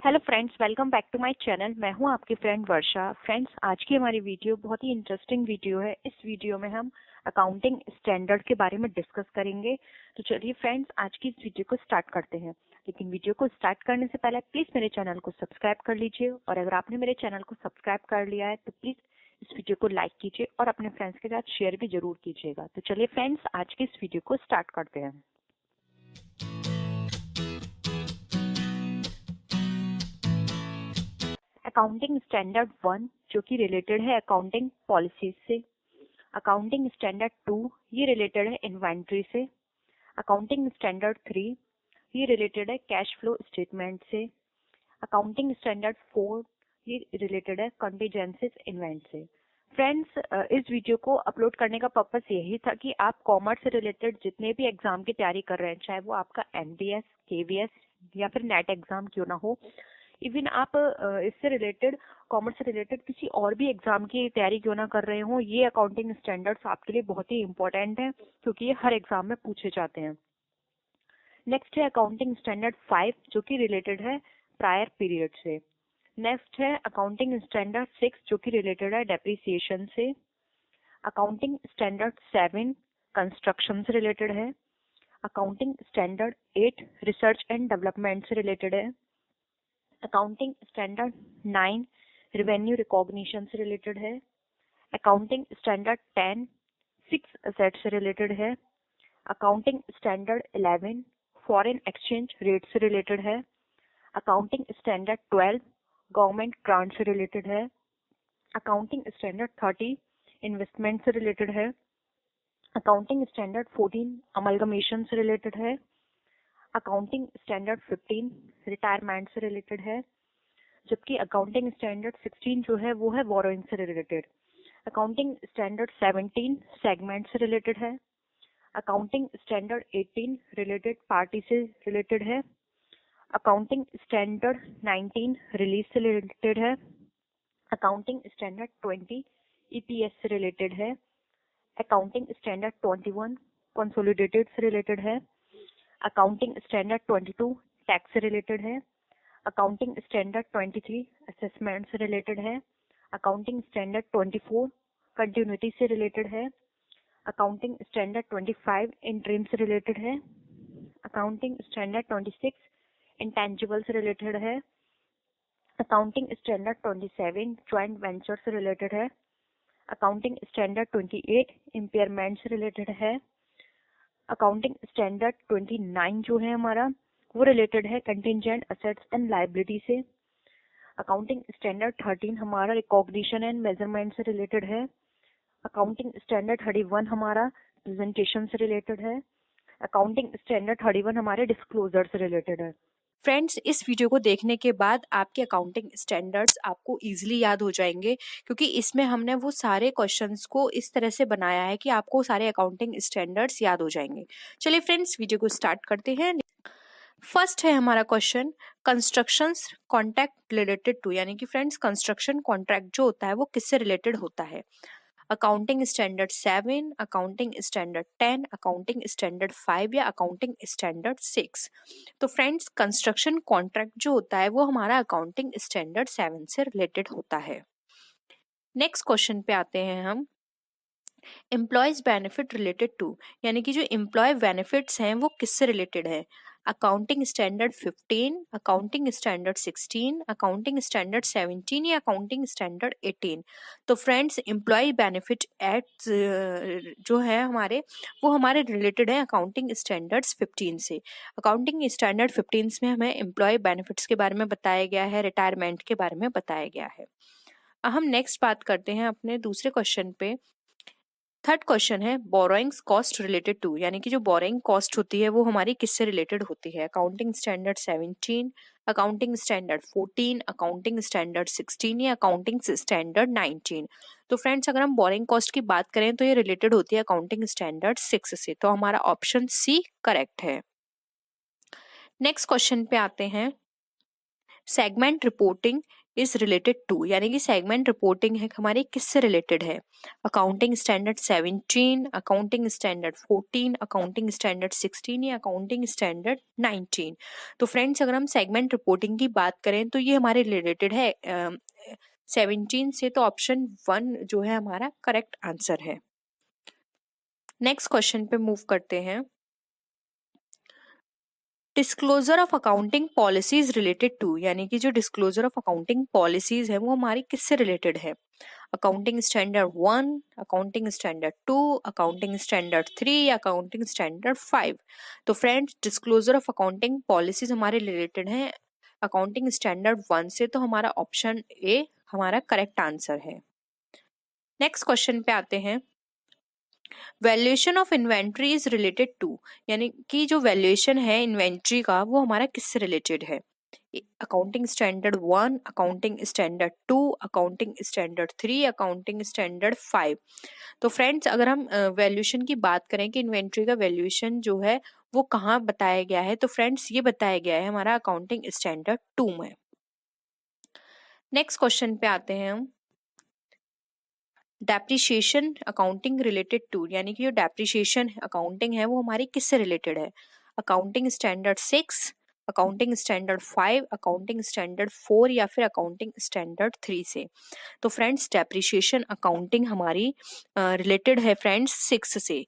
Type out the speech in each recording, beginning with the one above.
Hello friends, welcome back to my channel. मैं हूं आपकी फ्रेंड वर्षा। फ्रेंड्स, आज की हमारी वीडियो बहुत ही इंटरेस्टिंग वीडियो है। इस वीडियो में हम अकाउंटिंग स्टैंडर्ड के बारे में डिस्कस करेंगे। तो चलिए फ्रेंड्स, आज की इस वीडियो को स्टार्ट करते हैं। लेकिन वीडियो को स्टार्ट करने से पहले प्लीज मेरे चैनल को सब्सक्राइब कर लीजिए, और अगर आपने मेरे चैनल को सब्सक्राइब कर लिया है तो प्लीज इस वीडियो को लाइक कीजिए और अपने फ्रेंड्स के साथ शेयर भी जरूर कीजिएगा। तो चलिए फ्रेंड्स, आज की इस वीडियो को स्टार्ट करते हैं। अकाउंटिंग स्टैंडर्ड 1 जो कि रिलेटेड है अकाउंटिंग पॉलिसीज से। अकाउंटिंग स्टैंडर्ड 2 ये रिलेटेड है इन्वेंट्री से। अकाउंटिंग स्टैंडर्ड 3 ये रिलेटेड है कैश फ्लो स्टेटमेंट से। अकाउंटिंग स्टैंडर्ड 4 ये रिलेटेड है कंटीजेंसीज इवेंट से। फ्रेंड्स, इस वीडियो को अपलोड करने का पर्पस यही था कि आप कॉमर्स से रिलेटेड जितने भी एग्जाम की तैयारी कर रहे हैं, चाहे वो आपका एमडीएस, केवीएस या फिर नेट एग्जाम क्यों ना हो, इवन आप इससे रिलेटेड, कॉमर्स से रिलेटेड किसी और भी एग्जाम की तैयारी क्यों ना कर रहे हो, ये अकाउंटिंग स्टैंडर्ड्स आपके लिए बहुत ही इंपॉर्टेंट है, क्योंकि ये हर एग्जाम में पूछे जाते हैं। नेक्स्ट है अकाउंटिंग स्टैंडर्ड 5 जो कि रिलेटेड है प्रायर पीरियड से। नेक्स्ट है अकाउंटिंग स्टैंडर्ड 6 जो कि रिलेटेड है डेप्रिसिएशन से। अकाउंटिंग स्टैंडर्ड 7 कंस्ट्रक्शन से रिलेटेड है। Accounting standard 8 research and development से रिलेटेड है। अकाउंटिंग स्टैंडर्ड 9 रेवेन्यू रिकॉग्निशन से रिलेटेड है। अकाउंटिंग स्टैंडर्ड 10 फिक्स असेट से रिलेटेड है। Accounting standard 11 foreign exchange rate से रिलेटेड है। अकाउंटिंग स्टैंडर्ड 12 गवर्नमेंट ग्रांट से रिलेटेड है। अकाउंटिंग स्टैंडर्ड 30 इन्वेस्टमेंट से रिलेटेड है। अकाउंटिंग स्टैंडर्ड 14 अमलगमेशन से रिलेटेड है। अकाउंटिंग स्टैंडर्ड 15 रिटायरमेंट से रिलेटेड है, जबकि अकाउंटिंग स्टैंडर्ड 16 जो है वो है बोरोइंग से रिलेटेड। अकाउंटिंग स्टैंडर्ड 17 सेगमेंट से रिलेटेड है। अकाउंटिंग स्टैंडर्ड 18 रिलेटेड पार्टी से रिलेटेड है। अकाउंटिंग स्टैंडर्ड 19 रिलीज से रिलेटेड है। अकाउंटिंग स्टैंडर्ड 20 ईपीएस से रिलेटेड है। अकाउंटिंग स्टैंडर्ड 21 कंसोलिडेटेड से रिलेटेड है। अकाउंटिंग स्टैंडर्ड 22 टैक्स से रिलेटेड है। अकाउंटिंग स्टैंडर्ड 23 असेसमेंट से रिलेटेड है। अकाउंटिंग स्टैंडर्ड 24 कंटिन्यूटी से रिलेटेड है। अकाउंटिंग स्टैंडर्ड 25 इंटरिम से रिलेटेड है। अकाउंटिंग स्टैंडर्ड 26 इंटेंजिबल से रिलेटेड है। अकाउंटिंग स्टैंडर्ड 27 ज्वाइंट वेंचर से रिलेटेड है। अकाउंटिंग स्टैंडर्ड 28 इम्पेयरमेंट से रिलेटेड है। अकाउंटिंग स्टैंडर्ड 29 जो है हमारा वो रिलेटेड है कंटिंजेंट असेट्स एंड लायबिलिटी से। अकाउंटिंग स्टैंडर्ड 13 हमारा रिकॉग्निशन एंड मेजरमेंट से रिलेटेड है। अकाउंटिंग स्टैंडर्ड 31 हमारा प्रेजेंटेशन से रिलेटेड है। अकाउंटिंग स्टैंडर्ड 31 हमारे डिस्क्लोजर से रिलेटेड है। फ्रेंड्स, इस वीडियो को देखने के बाद आपके अकाउंटिंग स्टैंडर्ड्स आपको इजीली याद हो जाएंगे, क्योंकि इसमें हमने वो सारे क्वेश्चंस को इस तरह से बनाया है कि आपको सारे अकाउंटिंग स्टैंडर्ड्स याद हो जाएंगे। चलिए फ्रेंड्स, वीडियो को स्टार्ट करते हैं। फर्स्ट है हमारा question, constructions contract related to, यानी कि फ्रेंड्स कंस्ट्रक्शन कॉन्ट्रैक्ट जो होता है वो किससे रिलेटेड होता है। Accounting standard 7, accounting standard 10, accounting standard 5 या अकाउंटिंग स्टैंडर्ड 6। तो फ्रेंड्स, कंस्ट्रक्शन कॉन्ट्रैक्ट जो होता है वो हमारा अकाउंटिंग स्टैंडर्ड 7 से रिलेटेड होता है। नेक्स्ट क्वेश्चन पे आते हैं हम, एम्प्लॉयज बेनिफिट रिलेटेड टू, यानी कि जो एम्प्लॉय बेनिफिट्स हैं वो किससे रिलेटेड है। Accounting standard 15, accounting standard 16, accounting standard 17 या अकाउंटिंग स्टैंडर्ड 18। तो फ्रेंड्स, एम्प्लॉय बेनिफिट एक्ट जो है हमारे वो हमारे रिलेटेड है अकाउंटिंग स्टैंडर्ड्स 15 से। अकाउंटिंग स्टैंडर्ड 15 में हमें एम्प्लॉय बेनिफिट्स के बारे में बताया गया है, रिटायरमेंट के बारे में बताया गया है। हम नेक्स्ट बात करते हैं अपने दूसरे क्वेश्चन पे। थर्ड क्वेश्चन है बोरोइंग्स कॉस्ट रिलेटेड टू, यानी कि जो बोरोइंग कॉस्ट होती है वो हमारी किससे रिलेटेड होती है। Accounting standard 17, accounting standard 14, accounting standard 16 या अकाउंटिंग स्टैंडर्ड 19। तो फ्रेंड्स, अगर हम बोरोइंग कॉस्ट की बात करें तो ये रिलेटेड होती है अकाउंटिंग स्टैंडर्ड 6 से। तो हमारा ऑप्शन सी करेक्ट है। नेक्स्ट क्वेश्चन पे आते हैं, segment reporting is related to, यानी कि सेगमेंट रिपोर्टिंग है हमारी किससे रिलेटेड है? Accounting standard 17, accounting standard 14, accounting standard 16 या अकाउंटिंग स्टैंडर्ड 19। तो फ्रेंड्स अगर हम सेगमेंट रिपोर्टिंग की बात करें तो ये हमारे रिलेटेड है 17 से, तो ऑप्शन 1 जो है हमारा करेक्ट आंसर है। नेक्स्ट क्वेश्चन पे मूव करते हैं। Disclosure of accounting policies related to, यानी कि जो डिस्क्लोजर ऑफ अकाउंटिंग पॉलिसीज है वो हमारी किससे रिलेटेड है? Accounting standard 1, accounting standard 2, accounting standard 3 या अकाउंटिंग स्टैंडर्ड 5। तो friends disclosure of accounting policies हमारे रिलेटेड है अकाउंटिंग स्टैंडर्ड 1 से, तो हमारा ऑप्शन ए हमारा करेक्ट आंसर है। नेक्स्ट क्वेश्चन पे आते हैं। Valuation of inventory is related to, यानी कि जो वैल्यूएशन है इन्वेंट्री का वो हमारा किससे रिलेटेड है? Accounting standard 1, accounting standard 2, accounting standard 3, accounting standard 5। तो फ्रेंड्स अगर हम वैल्यूएशन की बात करें कि इन्वेंट्री का वैल्यूएशन जो है वो कहाँ बताया गया है, तो फ्रेंड्स ये बताया गया है हमारा अकाउंटिंग स्टैंडर्ड 2 में। नेक्स्ट क्वेश्चन पे आते हैं हम। डेप्रिशिएशन अकाउंटिंग रिलेटेड टू, यानी कि जो डेप्रिशिएशन अकाउंटिंग है वो हमारी किससे रिलेटेड है? Accounting standard 6, accounting standard 5, accounting standard 4 या फिर अकाउंटिंग स्टैंडर्ड 3 से। तो फ्रेंड्स डेप्रिशिएशन अकाउंटिंग हमारी रिलेटेड है फ्रेंड्स 6 से,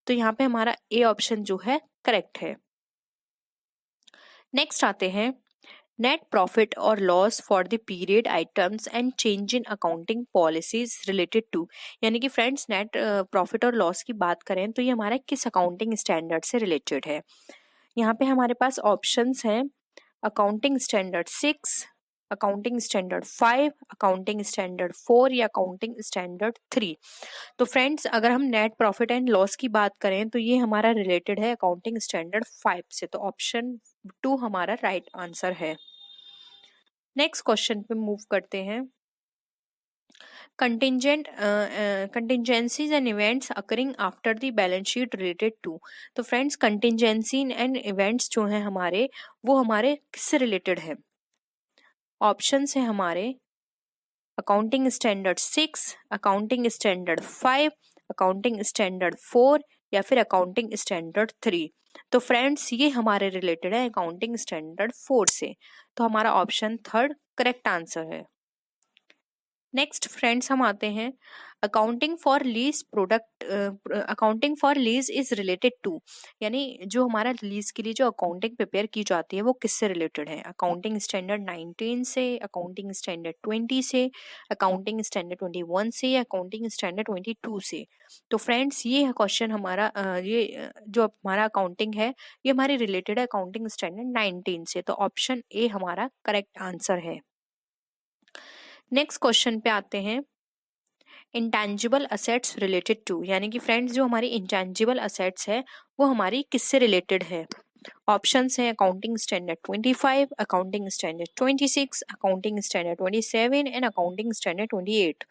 तो यहाँ पे हमारा ए ऑप्शन जो है करेक्ट है। नेक्स्ट आते हैं नेट प्रॉफिट और loss for the period items and change in accounting policies related to, यानी कि फ्रेंड्स नेट प्रॉफिट और लॉस की बात करें तो ये हमारे किस अकाउंटिंग स्टैंडर्ड से रिलेटेड है? यहाँ पे हमारे पास ऑप्शंस हैं accounting standard 6, accounting standard 5, accounting standard 4 या अकाउंटिंग स्टैंडर्ड 3। तो फ्रेंड्स अगर हम नेट प्रॉफिट एंड लॉस की बात करें तो ये हमारा रिलेटेड है अकाउंटिंग स्टैंडर्ड 5 से, तो ऑप्शन 2 हमारा राइट आंसर है। नेक्स्ट क्वेश्चन पे मूव करते हैं। Contingencies and events occurring after the balance sheet related to, तो फ्रेंड्स कंटिजेंसी एंड इवेंट्स जो हैं हमारे वो हमारे किससे रिलेटेड है? ऑप्शंस है हमारे accounting standard 6, accounting standard 5, accounting standard 4 या फिर अकाउंटिंग स्टैंडर्ड 3। तो फ्रेंड्स ये हमारे रिलेटेड है अकाउंटिंग स्टैंडर्ड 4 से, तो हमारा ऑप्शन 3 करेक्ट आंसर है। नेक्स्ट फ्रेंड्स हम आते हैं accounting for lease product, accounting for lease is related to, यानी जो हमारा लीज के लिए जो अकाउंटिंग प्रिपेयर की जाती है वो किससे रिलेटेड है? अकाउंटिंग स्टैंडर्ड 19 से, अकाउंटिंग स्टैंडर्ड 20 से, अकाउंटिंग स्टैंडर्ड 21 से या अकाउंटिंग स्टैंडर्ड 22 से। तो फ्रेंड्स ये क्वेश्चन हमारा जो हमारा अकाउंटिंग है ये हमारी रिलेटेड है अकाउंटिंग स्टैंडर्ड 19 से, तो ऑप्शन ए हमारा करेक्ट आंसर है। नेक्स्ट क्वेश्चन पे आते हैं इंटेंजिबल असेट्स रिलेटेड टू, यानी कि फ्रेंड्स जो हमारी इंटेंजिबल असेट्स है वो हमारी किससे रिलेटेड है? ऑप्शंस हैं accounting standard 25, accounting standard 26, accounting standard 27 and accounting standard 28।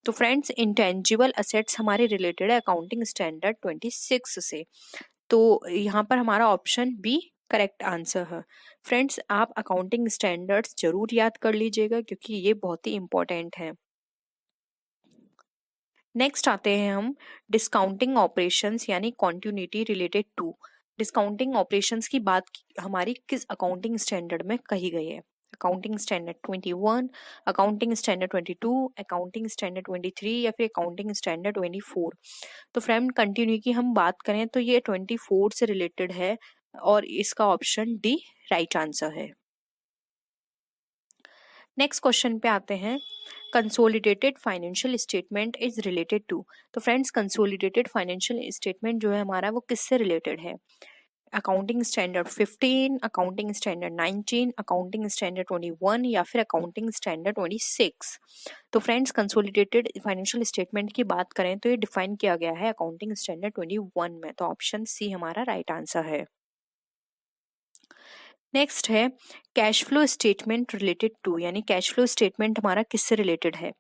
तो फ्रेंड्स इंटेंजिबल असेट्स हमारे रिलेटेड है अकाउंटिंग स्टैंडर्ड 26 से, तो यहाँ पर हमारा ऑप्शन बी करेक्ट आंसर है। फ्रेंड्स आप अकाउंटिंग स्टैंडर्ड्स जरूर याद कर लीजिएगा क्योंकि ये बहुत ही इंपॉर्टेंट है। नेक्स्ट आते हैं हम डिस्काउंटिंग ऑपरेशंस यानी continuity related to. Discounting operations की बात हमारी किस अकाउंटिंग स्टैंडर्ड में कही गई है? Accounting standard 21, accounting standard 22, accounting standard 23 या फिर अकाउंटिंग स्टैंडर्ड 24। तो फ्रेंड कंटिन्यू की हम बात करें तो ये 24 से रिलेटेड है और इसका ऑप्शन डी राइट आंसर है। नेक्स्ट क्वेश्चन पे आते हैं consolidated financial statement is related to. तो फ्रेंड्स कंसोलिडेटेड फाइनेंशियल स्टेटमेंट जो है हमारा वो किससे रिलेटेड है? Accounting standard 15, accounting standard 19, accounting standard 21 या फिर अकाउंटिंग स्टैंडर्ड 26। तो फ्रेंड्स कंसोलिडेटेड फाइनेंशियल स्टेटमेंट की बात करें तो ये डिफाइन किया गया है अकाउंटिंग स्टैंडर्ड 21 में, तो ऑप्शन सी हमारा राइट आंसर है। नेक्स्ट है cash flow statement related to, यानी कैश फ्लो स्टेटमेंट हमारा किससे रिलेटेड है?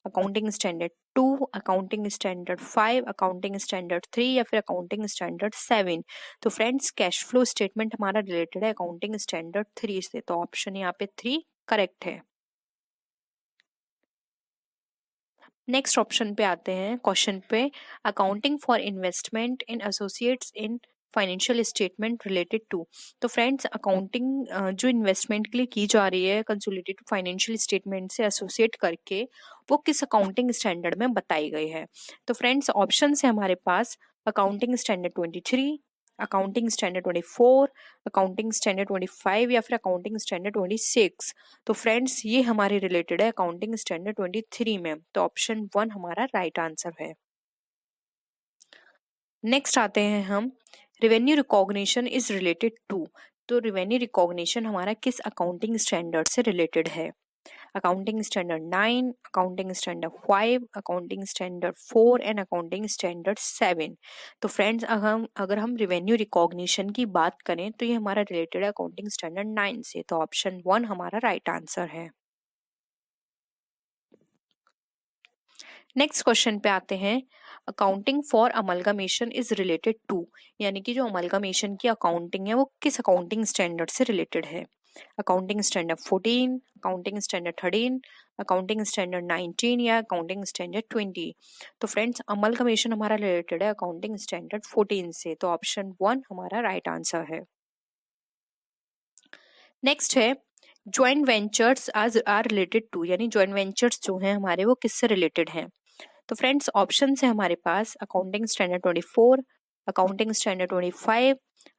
Accounting standard 2, accounting standard 5, accounting standard 3 या फिर अकाउंटिंग स्टैंडर्ड 7। तो फ्रेंड्स कैश फ्लो स्टेटमेंट हमारा रिलेटेड है अकाउंटिंग स्टैंडर्ड 3 से, तो ऑप्शन यहाँ पे 3 करेक्ट है। नेक्स्ट ऑप्शन पे आते हैं, क्वेश्चन पे, accounting for investment in associates in financial statement related to. तो फ्रेंड्स अकाउंटिंग जो इन्वेस्टमेंट के लिए की जा रही है कंसोलिडेटेड फाइनेंशियल स्टेटमेंट से एसोसिएट करके, वो किस अकाउंटिंग स्टैंडर्ड में बताई गई है। तो फ्रेंड्स ऑप्शन है हमारे पास accounting standard 23, accounting standard 24, accounting standard 25 या फिर अकाउंटिंग स्टैंडर्ड 26। तो फ्रेंड्स ये हमारे रिलेटेड है अकाउंटिंग स्टैंडर्ड 23 में, तो ऑप्शन 1 हमारा राइट आंसर है। नेक्स्ट आते हैं हम, revenue recognition is related to. तो रेवेन्यू रिकॉग्निशन हमारा किस अकाउंटिंग स्टैंडर्ड से रिलेटेड है। Accounting standard 9, accounting standard 5, accounting standard 4 and accounting standard 7। तो फ्रेंड्स अगर हम रेवेन्यू रिकॉग्निशन की बात करें तो ये हमारा रिलेटेड है अकाउंटिंग स्टैंडर्ड 9 से, तो ऑप्शन 1 हमारा राइट आंसर है। नेक्स्ट क्वेश्चन पे आते हैं, accounting for amalgamation is related to. यानी कि जो अमलगमेशन की अकाउंटिंग है वो किस अकाउंटिंग स्टैंडर्ड से रिलेटेड है। Accounting standard 14, accounting standard 13, accounting standard 19 या अकाउंटिंग स्टैंडर्ड 20। तो फ्रेंड्स अमलगमेशन हमारा रिलेटेड है अकाउंटिंग स्टैंडर्ड 14 से, तो ऑप्शन 1 हमारा राइट आंसर है। नेक्स्ट है, joint ventures are related to. यानी ज्वाइंट वेंचर्स जो हैं हमारे वो किससे रिलेटेड हैं। तो फ्रेंड्स ऑप्शन है हमारे पास accounting standard 24, accounting standard 25,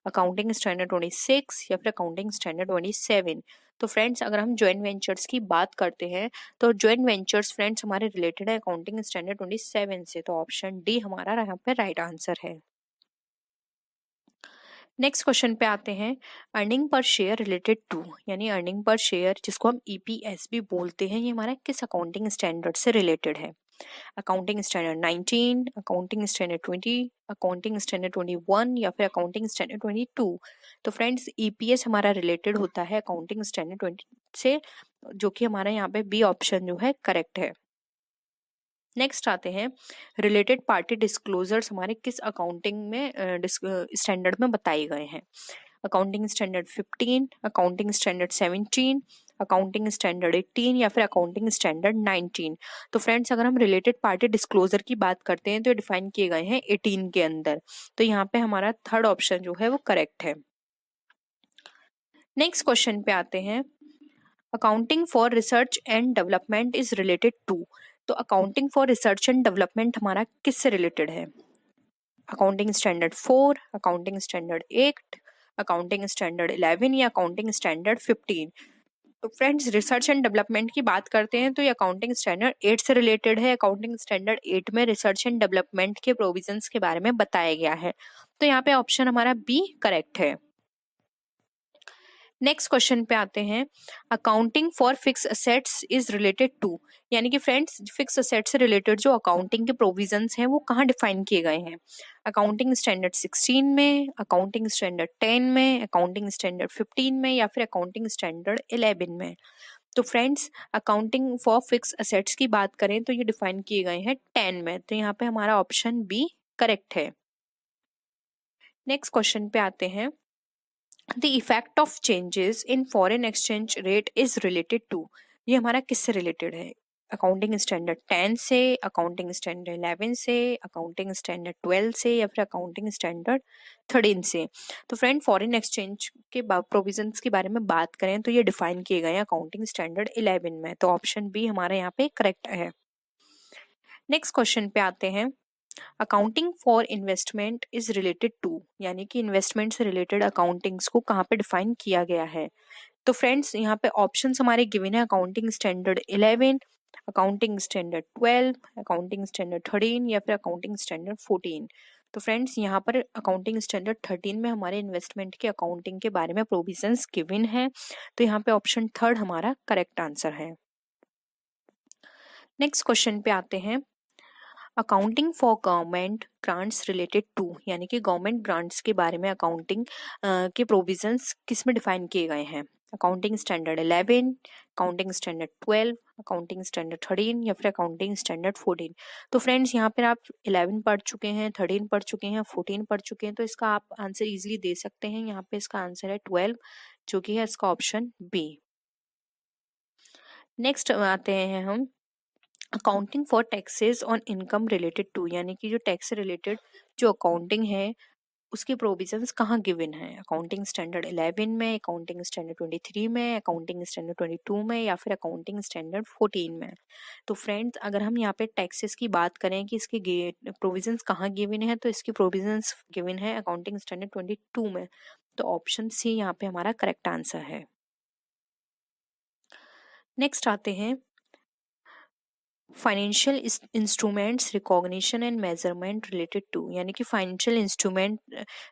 accounting standard 26 या फिर अकाउंटिंग स्टैंडर्ड 27। तो फ्रेंड्स अगर हम ज्वाइंट वेंचर्स की बात करते हैं तो ज्वाइंट वेंचर्स फ्रेंड्स हमारे रिलेटेड है अकाउंटिंग स्टैंडर्ड 27 से, तो ऑप्शन डी हमारा यहाँ पे राइट आंसर है। नेक्स्ट क्वेश्चन पे आते हैं, earning per share related to. यानी अर्निंग पर शेयर जिसको हम ईपीएस भी बोलते हैं, ये हमारा किस अकाउंटिंग स्टैंडर्ड से रिलेटेड है। Accounting standard 19, accounting standard 20, accounting standard 21 या फिर अकाउंटिंग स्टैंडर्ड 22। तो फ्रेंड्स ईपीएस हमारा रिलेटेड होता है अकाउंटिंग स्टैंडर्ड 20 से, जो कि हमारा यहाँ पे बी ऑप्शन जो है करेक्ट है। नेक्स्ट आते हैं, रिलेटेड पार्टी डिस्क्लोजर्स हमारे किस अकाउंटिंग में स्टैंडर्ड में बताए गए हैं। Accounting standard 15, accounting standard 17, accounting standard 18 या फिर अकाउंटिंग स्टैंडर्ड 19। तो फ्रेंड्स अगर हम रिलेटेड पार्टी डिस्क्लोजर की बात करते हैं तो ये डिफाइन किए गए हैं 18 के अंदर, तो यहाँ पे हमारा थर्ड ऑप्शन जो है वो करेक्ट है। नेक्स्ट क्वेश्चन पे आते हैं, accounting for research and development is related to. तो accounting for research and development हमारा किससे रिलेटेड है। Accounting standard 4, accounting standard 8, accounting standard 11 या अकाउंटिंग स्टैंडर्ड 15। तो फ्रेंड्स रिसर्च एंड डेवलपमेंट की बात करते हैं तो ये अकाउंटिंग स्टैंडर्ड 8 से रिलेटेड है। अकाउंटिंग स्टैंडर्ड 8 में रिसर्च एंड डेवलपमेंट के प्रोविजंस के बारे में बताया गया है, तो यहाँ पे ऑप्शन हमारा बी करेक्ट है। नेक्स्ट क्वेश्चन पे आते हैं, accounting for fix assets is related to. यानी कि फ्रेंड्स फिक्स असेट से रिलेटेड जो अकाउंटिंग के प्रोविजंस हैं वो कहाँ डिफाइन किए गए हैं। अकाउंटिंग स्टैंडर्ड 16 में, अकाउंटिंग स्टैंडर्ड 10 में, अकाउंटिंग स्टैंडर्ड 15 में या फिर अकाउंटिंग स्टैंडर्ड 11 में। तो friends accounting for fix assets की बात करें तो ये डिफाइन किए गए हैं 10 में, तो यहाँ पे हमारा ऑप्शन बी करेक्ट है। नेक्स्ट क्वेश्चन पे आते हैं, the effect of changes in foreign exchange rate is related to. ये हमारा किससे रिलेटेड है। अकाउंटिंग स्टैंडर्ड 10 से, अकाउंटिंग स्टैंडर्ड 11 से, अकाउंटिंग स्टैंडर्ड 12 से या फिर अकाउंटिंग स्टैंडर्ड 13 से। तो फ्रेंड फॉरेन एक्सचेंज के प्रोविजंस के बारे में बात करें तो ये डिफाइन किए गए हैं अकाउंटिंग स्टैंडर्ड 11 में, तो ऑप्शन बी हमारे यहाँ पे करेक्ट है। नेक्स्ट क्वेश्चन पे आते हैं, accounting for investment is related to. यानी कि इन्वेस्टमेंट से रिलेटेड अकाउंटिंग्स को कहाँ पे डिफाइन किया गया है। तो फ्रेंड्स यहाँ पे ऑप्शंस हमारे गिवन है accounting standard 11, accounting standard 12, accounting standard 13 या फिर अकाउंटिंग स्टैंडर्ड 14। तो फ्रेंड्स यहाँ पर अकाउंटिंग स्टैंडर्ड 13 में हमारे इन्वेस्टमेंट के अकाउंटिंग के बारे में प्रोविजंस गिवन है, तो यहाँ पे ऑप्शन थर्ड हमारा करेक्ट आंसर है। नेक्स्ट क्वेश्चन पे आते हैं, accounting for government grants related to, यानी कि गवर्नमेंट ग्रांट्स के बारे में अकाउंटिंग के प्रोविजंस किस में डिफाइन किए गए हैं? Accounting standard 11, accounting standard 12, accounting standard 13 या फिर अकाउंटिंग स्टैंडर्ड 14। तो फ्रेंड्स यहाँ पर आप 11 पढ़ चुके हैं, 13 पढ़ चुके हैं, 14 पढ़ चुके हैं, तो इसका आप आंसर इजिली दे सकते हैं। यहाँ पे इसका आंसर है 12, जो कि है इसका ऑप्शन बी। नेक्स्ट आते हैं हम accounting for taxes on income related to, यानी कि जो टैक्स से रिलेटेड जो अकाउंटिंग है उसके प्रोविजंस कहाँ गिवन है? अकाउंटिंग स्टैंडर्ड 11 में, अकाउंटिंग स्टैंडर्ड 23 में, अकाउंटिंग स्टैंडर्ड 22 में या फिर अकाउंटिंग स्टैंडर्ड 14 में। तो फ्रेंड्स अगर हम यहाँ पे टैक्सेस की बात करें कि इसके प्रोविजंस कहाँ गिवन है, तो इसके प्रोविजंस गिवन है अकाउंटिंग स्टैंडर्ड 22 में। तो ऑप्शन सी यहाँ पे हमारा करेक्ट आंसर है। नेक्स्ट आते हैं financial instruments recognition and measurement related to, यानी कि financial instrument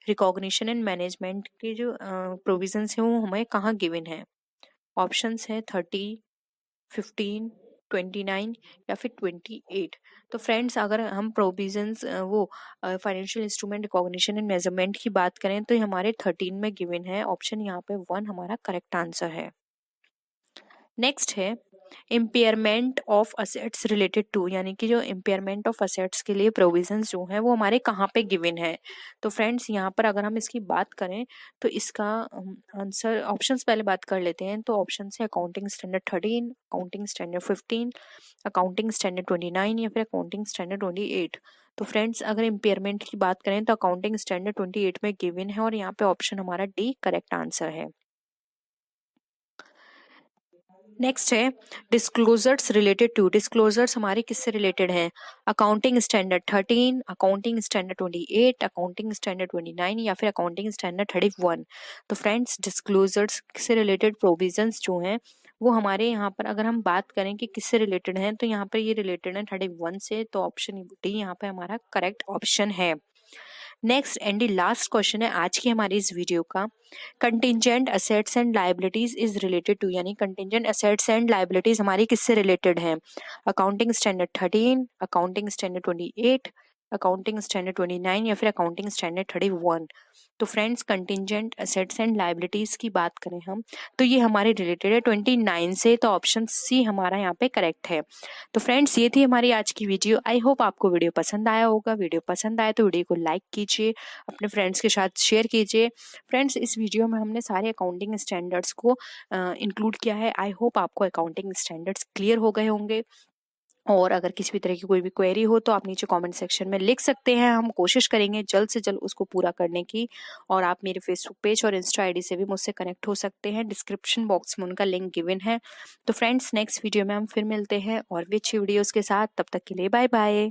recognition and management के जो प्रोविजंस हैं वो हमें कहाँ गिवन है? ऑप्शंस है 30, 15, 29 या फिर 28। तो फ्रेंड्स अगर हम प्रोविजंस वो financial instrument recognition and measurement की बात करें तो ये हमारे 13 में गिवन है। ऑप्शन यहाँ पे 1 हमारा करेक्ट आंसर है। नेक्स्ट है impairment of assets related to, यानी कि जो इम्पेयरमेंट ऑफ असेट्स के लिए प्रोविजंस जो हैं वो हमारे कहाँ पे गिवन है? तो फ्रेंड्स यहाँ पर अगर हम इसकी बात करें तो इसका आंसर ऑप्शंस पहले बात कर लेते हैं। तो ऑप्शन है accounting standard 13, accounting standard 15, accounting standard 29 या फिर अकाउंटिंग स्टैंडर्ड 28। तो फ्रेंड्स अगर इम्पेयरमेंट की बात करें तो अकाउंटिंग स्टैंडर्ड 28 में गिवन है और यहाँ पे ऑप्शन हमारा डी करेक्ट आंसर है। नेक्स्ट है डिस्क्लोजर्स रिलेटेड टू, डिस्क्लोजर्स हमारे किससे रिलेटेड हैं? Accounting standard 13, accounting standard 28, accounting standard 29 या फिर अकाउंटिंग स्टैंडर्ड 31। तो फ्रेंड्स डिस्क्लोजर्स से रिलेटेड प्रोविजंस जो हैं वो हमारे यहाँ पर अगर हम बात करें कि किससे रिलेटेड हैं तो यहाँ पर ये रिलेटेड है 31 से। तो ऑप्शन डी यहाँ पे हमारा करेक्ट ऑप्शन है। Next and the last question है आज की हमारी इस वीडियो का, contingent assets and liabilities is related to, यानी कंटिजेंट असेट्स एंड लायबिलिटीज हमारी किससे रिलेटेड हैं? Accounting standard 13, accounting standard 28, accounting standard 29 या फिर अकाउंटिंग स्टैंडर्ड 31। तो friends contingent assets and liabilities की बात करें हम तो ये हमारे रिलेटेड है 29 से। तो ऑप्शन सी हमारा यहाँ पे करेक्ट है। तो फ्रेंड्स ये थी हमारी आज की वीडियो। आई होप आपको वीडियो पसंद आया होगा। वीडियो पसंद आए तो वीडियो को लाइक कीजिए, अपने फ्रेंड्स के साथ शेयर कीजिए। फ्रेंड्स इस वीडियो में हमने सारे अकाउंटिंग स्टैंडर्ड्स को इंक्लूड किया है। आई होप आपको अकाउंटिंग स्टैंडर्ड्स क्लियर हो गए होंगे। और अगर किसी भी तरह की कोई भी क्वेरी हो तो आप नीचे कमेंट सेक्शन में लिख सकते हैं। हम कोशिश करेंगे जल्द से जल्द उसको पूरा करने की। और आप मेरे फेसबुक पेज और इंस्टा आईडी से भी मुझसे कनेक्ट हो सकते हैं। डिस्क्रिप्शन बॉक्स में उनका लिंक गिवन है। तो फ्रेंड्स नेक्स्ट वीडियो में हम फिर मिलते हैं और भी अच्छी वीडियोस के साथ। तब तक के लिए बाय बाय।